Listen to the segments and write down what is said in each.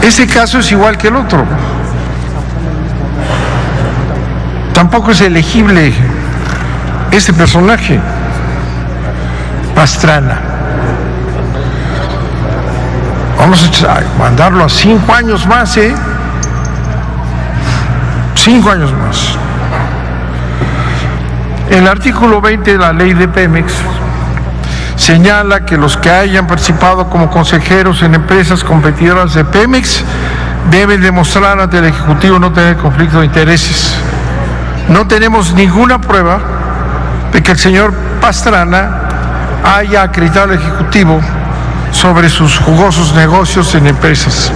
Este caso es igual que el otro. Tampoco es elegible este personaje, Pastrana. Vamos a mandarlo a 5 años más, 5 años más. El artículo 20 de la ley de Pemex señala que los que hayan participado como consejeros en empresas competidoras de Pemex deben demostrar ante el Ejecutivo no tener conflicto de intereses. No tenemos ninguna prueba de que el señor Pastrana haya acreditado al Ejecutivo sobre sus jugosos negocios en empresas.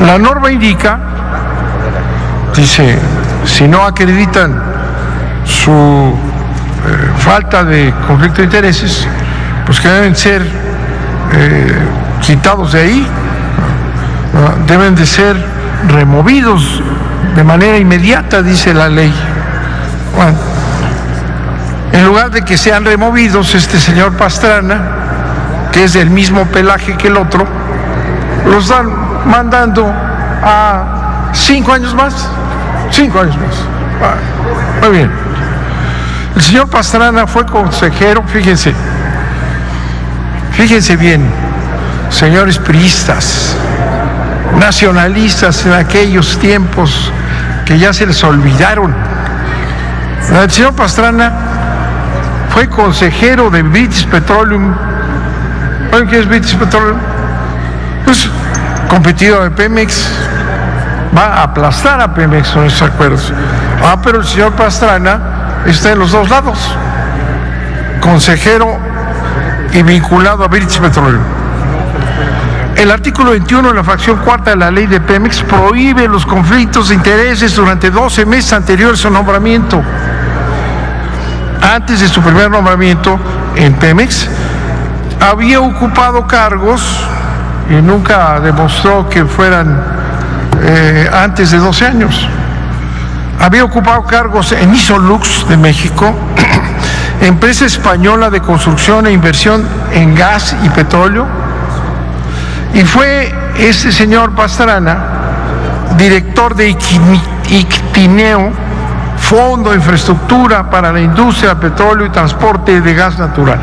La norma indica, dice, si no acreditan su falta de conflicto de intereses, pues que deben ser quitados de ahí, deben de ser removidos de manera inmediata, dice la ley. Bueno, en lugar de que sean removidos, este señor Pastrana, que es del mismo pelaje que el otro, los están mandando a 5 años más. 5 años más. Muy bien. El señor Pastrana fue consejero, fíjense bien, señores priistas, nacionalistas en aquellos tiempos que ya se les olvidaron. El señor Pastrana fue consejero de British Petroleum. ¿Saben qué es British Petroleum? Pues competidor de Pemex. Va a aplastar a Pemex con esos acuerdos. Pero el señor Pastrana está en los dos lados, consejero y vinculado a British Petroleum. El artículo 21 de la fracción cuarta de la ley de Pemex prohíbe los conflictos de intereses durante 12 meses anteriores a su nombramiento. Antes de su primer nombramiento en Pemex, había ocupado cargos y nunca demostró que fueran antes de 12 años. Había ocupado cargos en Isolux de México, empresa española de construcción e inversión en gas y petróleo, y fue este señor Pastrana director de ICTINEO, Fondo de Infraestructura para la Industria, Petróleo y Transporte de Gas Natural.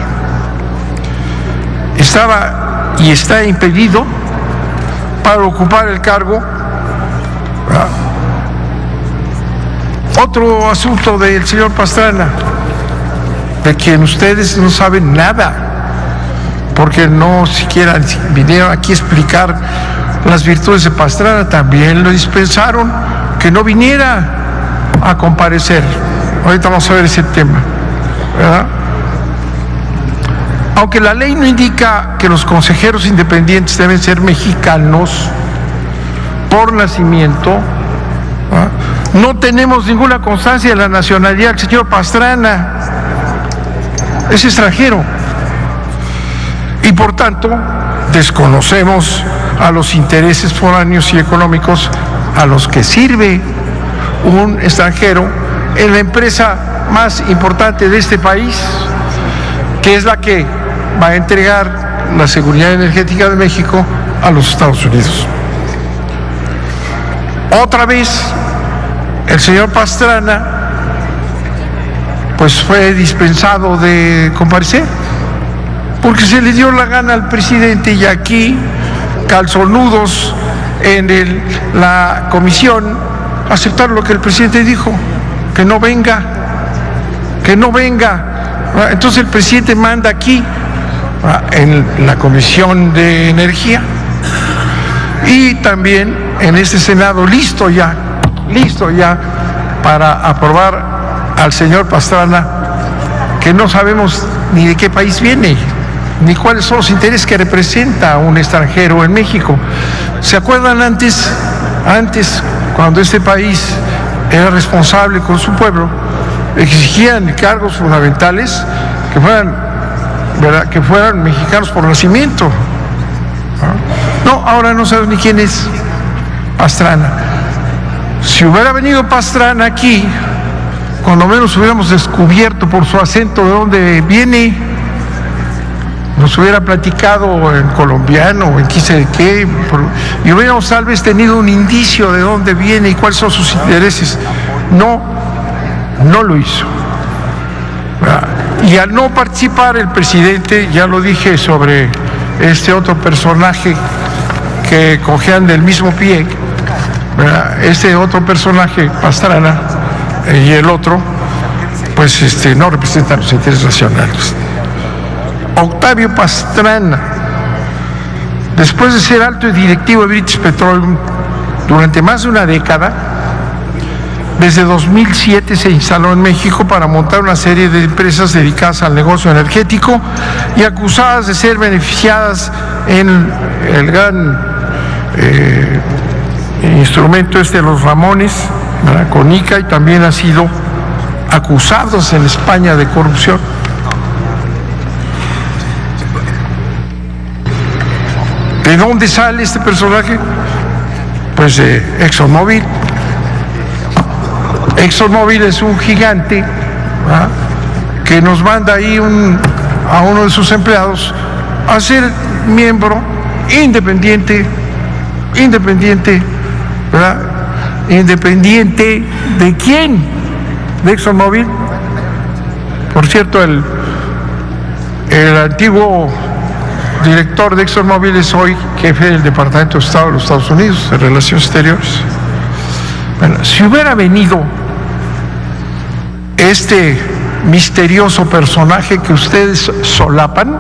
Estaba y está impedido para ocupar el cargo. Otro asunto del señor Pastrana, de quien ustedes no saben nada, porque no siquiera vinieron aquí a explicar las virtudes de Pastrana. También lo dispensaron que no viniera a comparecer. Ahorita vamos a ver ese tema, ¿verdad? Aunque la ley no indica que los consejeros independientes deben ser mexicanos por nacimiento, ¿verdad? No tenemos ninguna constancia de la nacionalidad del señor Pastrana. Es extranjero. Y por tanto, desconocemos a los intereses foráneos y económicos a los que sirve un extranjero en la empresa más importante de este país, que es la que va a entregar la seguridad energética de México a los Estados Unidos. Otra vez, el señor Pastrana pues fue dispensado de comparecer porque se le dio la gana al presidente, y aquí calzonudos en la comisión aceptaron lo que el presidente dijo, que no venga. Entonces el presidente manda aquí en la Comisión de Energía y también en este Senado listo ya para aprobar al señor Pastrana, que no sabemos ni de qué país viene, ni cuáles son los intereses que representa un extranjero en México. ¿Se acuerdan antes cuando este país era responsable con su pueblo, exigían cargos fundamentales que fueran mexicanos por nacimiento? No, ahora no sabes ni quién es Pastrana. Si hubiera venido Pastrana aquí, cuando menos hubiéramos descubierto por su acento de dónde viene. nos hubiera platicado en colombiano o en quise de qué, y hubiéramos tal vez tenido un indicio de dónde viene y cuáles son sus intereses. No lo hizo. Y al no participar el presidente, ya lo dije sobre este otro personaje que cojean del mismo pie, ¿verdad? Este otro personaje, Pastrana, y el otro, pues no representan los intereses nacionales. Octavio Pastrana, después de ser alto directivo de British Petroleum durante más de una década, desde 2007 se instaló en México para montar una serie de empresas dedicadas al negocio energético y acusadas de ser beneficiadas en el gran instrumento de los Ramones, ¿verdad? Con ICA, y también ha sido acusados en España de corrupción. ¿De dónde sale este personaje? Pues de ExxonMobil. ExxonMobil es un gigante, ¿verdad?, que nos manda ahí a uno de sus empleados a ser miembro independiente, ¿verdad? ¿Independiente de quién? ¿De ExxonMobil? Por cierto, el antiguo director de ExxonMobil es hoy jefe del Departamento de Estado de los Estados Unidos de Relaciones Exteriores. Bueno, si hubiera venido este misterioso personaje que ustedes solapan,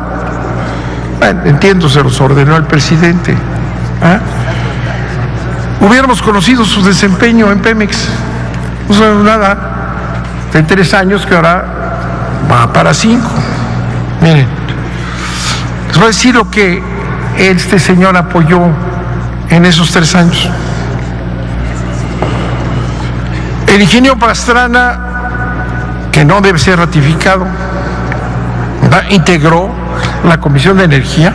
bueno, entiendo, se los ordenó el presidente, hubiéramos conocido su desempeño en Pemex. No sabemos nada de 3 años que ahora va para 5. Miren, les voy a decir lo que este señor apoyó en esos 3 años. El ingeniero Pastrana, que no debe ser ratificado, ¿verdad?, integró la Comisión de Energía,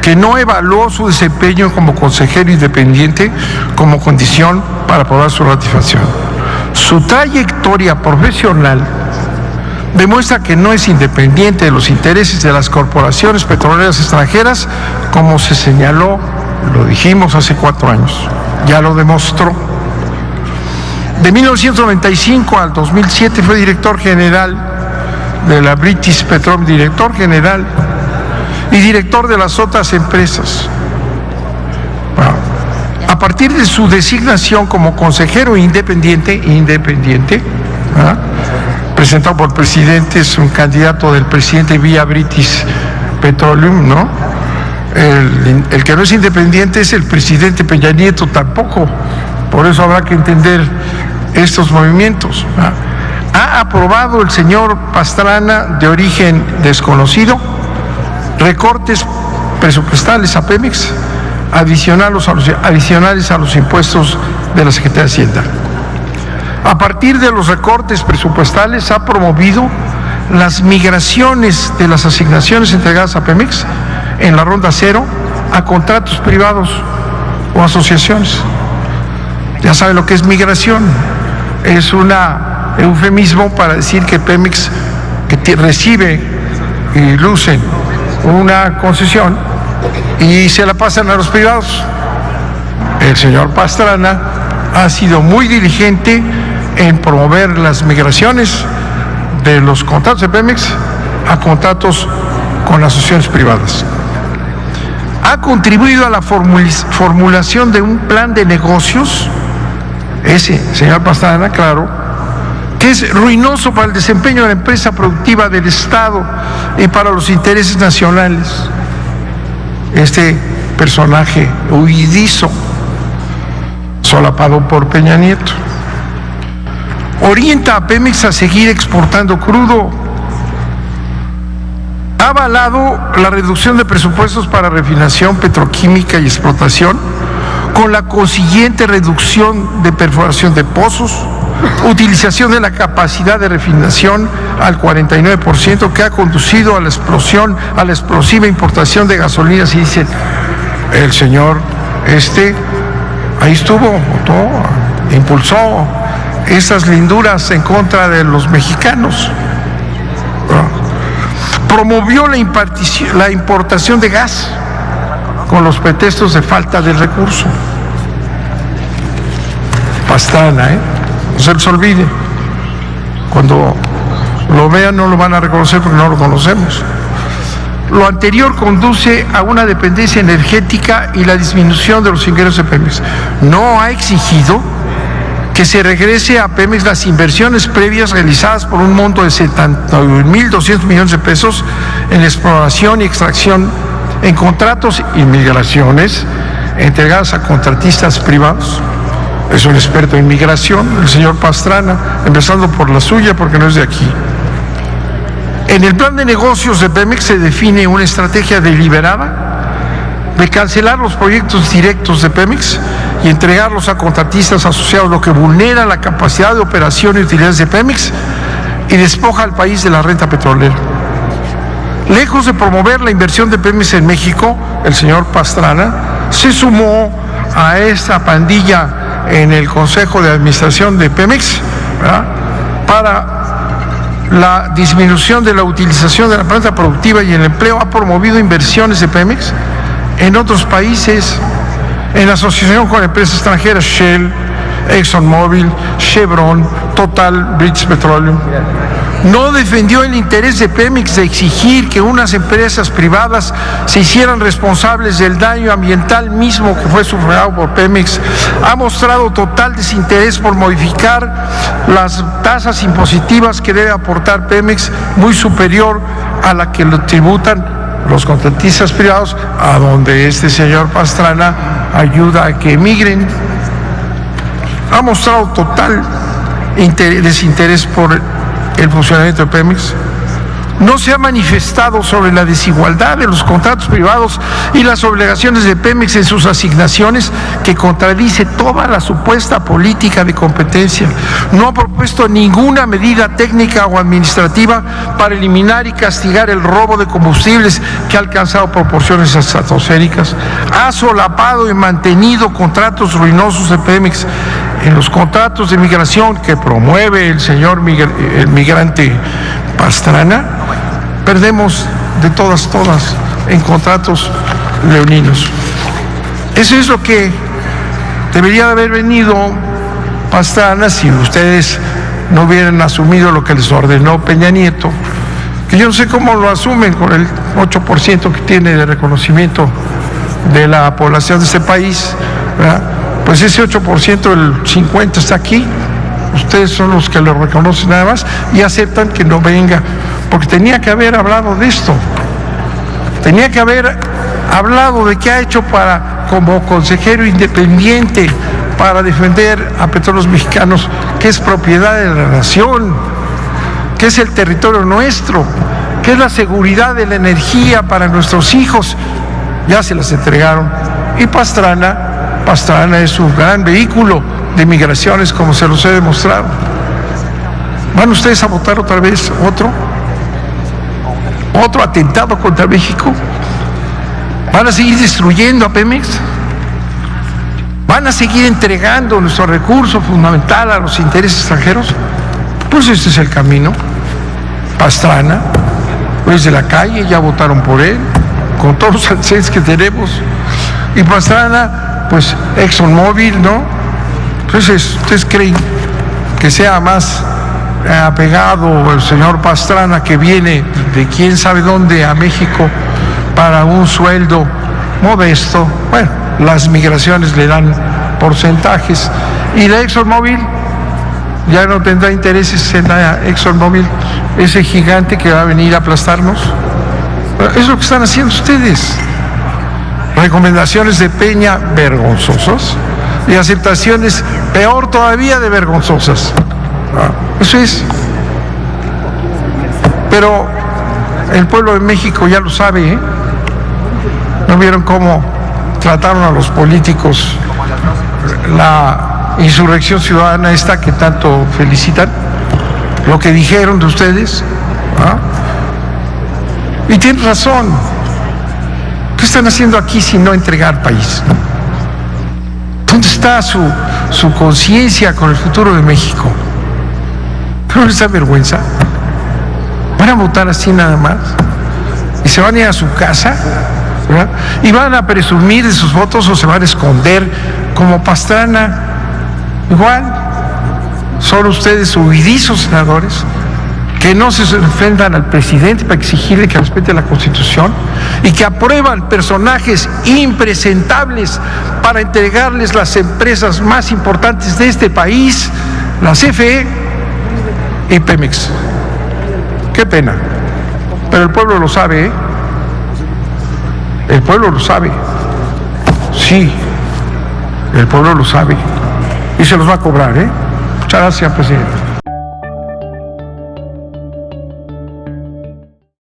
que no evaluó su desempeño como consejero independiente como condición para aprobar su ratificación. Su trayectoria profesional demuestra que no es independiente de los intereses de las corporaciones petroleras extranjeras, como se señaló, lo dijimos hace 4 años, ya lo demostró. De 1995 al 2007 fue director general de la British Petroleum, director general y director de las otras empresas. Bueno, a partir de su designación como consejero independiente, ¿verdad?, presentado por el presidente, es un candidato del presidente vía British Petroleum, ¿no? El que no es independiente es el presidente Peña Nieto tampoco, por eso habrá que entender estos movimientos, ¿verdad? Ha aprobado el señor Pastrana, de origen desconocido, recortes presupuestales a Pemex, adicionales a los impuestos de la Secretaría de Hacienda. A partir de los recortes presupuestales ha promovido las migraciones de las asignaciones entregadas a Pemex en la ronda 0 a contratos privados o asociaciones. Ya saben lo que es migración. Es un eufemismo para decir que Pemex, que recibe y lucen una concesión y se la pasan a los privados. El señor Pastrana ha sido muy diligente en promover las migraciones de los contratos de Pemex a contratos con asociaciones privadas. Ha contribuido a la formulación de un plan de negocios, ese señor Pastrana, claro, que es ruinoso para el desempeño de la empresa productiva del Estado y para los intereses nacionales. Este personaje huidizo, solapado por Peña Nieto, orienta a Pemex a seguir exportando crudo. Ha avalado la reducción de presupuestos para refinación petroquímica y explotación, con la consiguiente reducción de perforación de pozos, utilización de la capacidad de refinación al 49%, que ha conducido a la explosiva importación de gasolinas. Y dicen, el señor ahí estuvo, votó, impulsó esas linduras en contra de los mexicanos. promovió la importación de gas con los pretextos de falta de recurso. Pastrana, no se les olvide. Cuando lo vean no lo van a reconocer porque no lo conocemos. Lo anterior conduce a una dependencia energética y la disminución de los ingresos de Pemex. No ha exigido que se regrese a Pemex las inversiones previas realizadas por un monto de 71,200 millones de pesos en exploración y extracción en contratos y migraciones entregadas a contratistas privados. Es un experto en migración, el señor Pastrana, empezando por la suya porque no es de aquí. En el plan de negocios de Pemex se define una estrategia deliberada de cancelar los proyectos directos de Pemex y entregarlos a contratistas asociados, lo que vulnera la capacidad de operación y utilidades de Pemex y despoja al país de la renta petrolera. Lejos de promover la inversión de Pemex en México, el señor Pastrana se sumó a esta pandilla en el Consejo de Administración de Pemex, ¿verdad?, para la disminución de la utilización de la planta productiva y el empleo. Ha promovido inversiones de Pemex en otros países, en asociación con empresas extranjeras, Shell, ExxonMobil, Chevron, Total, British Petroleum. No defendió el interés de Pemex de exigir que unas empresas privadas se hicieran responsables del daño ambiental mismo que fue sufragado por Pemex. Ha mostrado total desinterés por modificar las tasas impositivas que debe aportar Pemex, muy superior a la que lo tributan los contratistas privados, a donde este señor Pastrana ayuda a que emigren. Ha mostrado total desinterés por el funcionamiento de Pemex. No se ha manifestado sobre la desigualdad de los contratos privados y las obligaciones de Pemex en sus asignaciones, que contradice toda la supuesta política de competencia. No ha propuesto ninguna medida técnica o administrativa para eliminar y castigar el robo de combustibles, que ha alcanzado proporciones estratosféricas. Ha solapado y mantenido contratos ruinosos de Pemex. En los contratos de migración que promueve el señor el migrante Pastrana, perdemos de todas en contratos leoninos. Eso es lo que debería de haber venido Pastrana si ustedes no hubieran asumido lo que les ordenó Peña Nieto, que yo no sé cómo lo asumen con el 8% que tiene de reconocimiento de la población de este país, ¿verdad? Pues ese 8%, el 50% está aquí. Ustedes son los que lo reconocen nada más y aceptan que no venga, porque tenía que haber hablado de esto. Tenía que haber hablado de qué ha hecho como consejero independiente para defender a Petróleos Mexicanos, que es propiedad de la nación, que es el territorio nuestro, que es la seguridad de la energía para nuestros hijos. Ya se las entregaron. Y Pastrana es un gran vehículo de migraciones, como se los he demostrado. ¿Van ustedes a votar otra vez otro atentado contra México? ¿Van a seguir destruyendo a Pemex? ¿Van a seguir entregando nuestro recurso fundamental a los intereses extranjeros? Pues este es el camino. Pastrana, pues de la calle, ya votaron por él, con todos los antecedentes que tenemos. Y Pastrana, pues ExxonMobil, ¿no? Entonces, ¿ustedes creen que sea más apegado el señor Pastrana, que viene de quién sabe dónde a México para un sueldo modesto? Bueno, las migraciones le dan porcentajes. Y la ExxonMobil ya no tendrá intereses en la ExxonMobil, ese gigante que va a venir a aplastarnos. Es lo que están haciendo ustedes. Recomendaciones de Peña vergonzosas y aceptaciones peor todavía de vergonzosas. Eso es. Pero el pueblo de México ya lo sabe, ¿eh? ¿No vieron cómo trataron a los políticos la insurrección ciudadana esta que tanto felicitan? Lo que dijeron de ustedes, ¿ah? Y tienen razón. ¿Qué están haciendo aquí si no entregar país? ¿Dónde está su conciencia con el futuro de México? ¿No les da vergüenza? ¿Van a votar así nada más? se van a ir a su casa, ¿verdad? Y van a presumir de sus votos o se van a esconder como Pastrana. Igual, son ustedes huidizos senadores que no se enfrentan al presidente para exigirle que respete la Constitución y que aprueban personajes impresentables para entregarles las empresas más importantes de este país, la CFE y Pemex. Qué pena, pero el pueblo lo sabe, ¿eh? El pueblo lo sabe, sí, el pueblo lo sabe y se los va a cobrar, ¿eh? Muchas gracias, presidente.